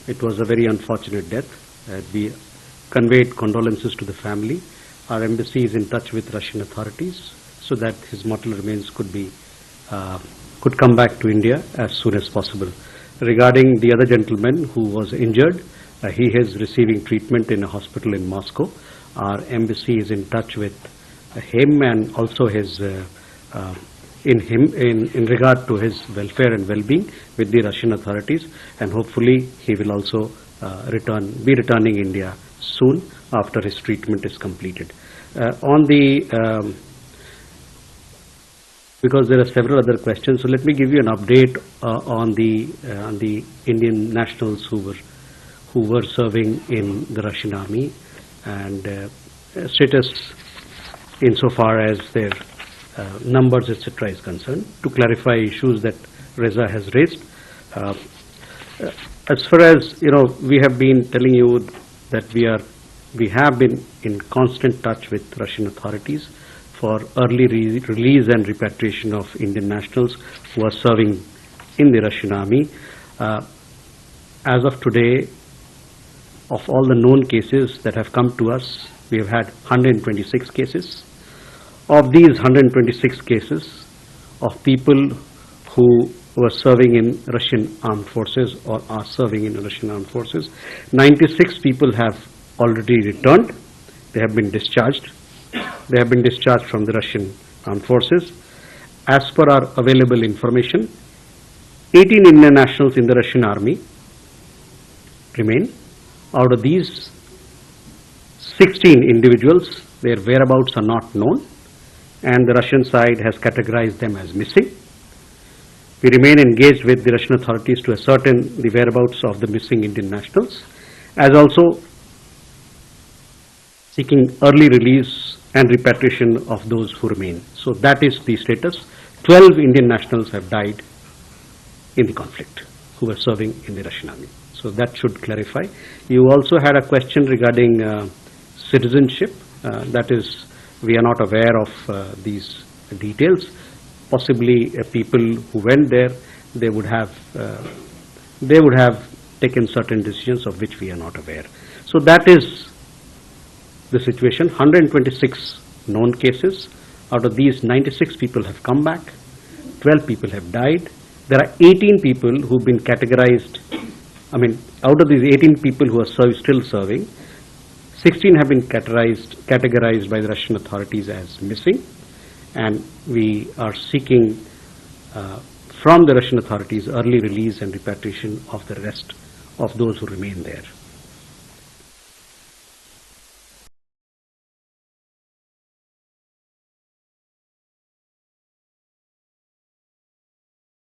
It was a very unfortunate death. We conveyed condolences to the family. Our embassy is in touch with Russian authorities so that his mortal remains could come back to India as soon as possible. Regarding the other gentleman who was injured, he is receiving treatment in a hospital in Moscow. Our embassy is in touch with him and also his in regard to his welfare and well-being with the Russian authorities, and hopefully he will also be returning India soon after his treatment is completed. Because there are several other questions, so let me give you an update on the Indian nationals who were serving in the Russian army, and status insofar as their numbers, etc., is concerned, to clarify issues that Reza has raised. As far as we have been telling you that we have been in constant touch with Russian authorities for early release and repatriation of Indian nationals who are serving in the Russian army. As of today, of all the known cases that have come to us, we have had 126 cases. Of these 126 cases of people who were serving in Russian armed forces or are serving in Russian armed forces, 96 people have already returned. They have been discharged. They have been discharged from the Russian armed forces. As per our available information, 18 Indian nationals in the Russian army remain. Out of these, 16 individuals, their whereabouts are not known, and the Russian side has categorized them as missing. We remain engaged with the Russian authorities to ascertain the whereabouts of the missing Indian nationals, as also seeking early release and repatriation of those who remain. So that is the status. 12 Indian nationals have died in the conflict who were serving in the Russian army. So that should clarify. You also had a question regarding citizenship. That is, we are not aware of these details. Possibly people who went there, they would have taken certain decisions of which we are not aware. So that is the situation. 126 known cases. Out of these, 96 people have come back. 12 people have died. There are 18 people who've been categorized. Out of these 18 people who are still serving, 16 have been categorized by the Russian authorities as missing, and we are seeking from the Russian authorities early release and repatriation of the rest of those who remain there.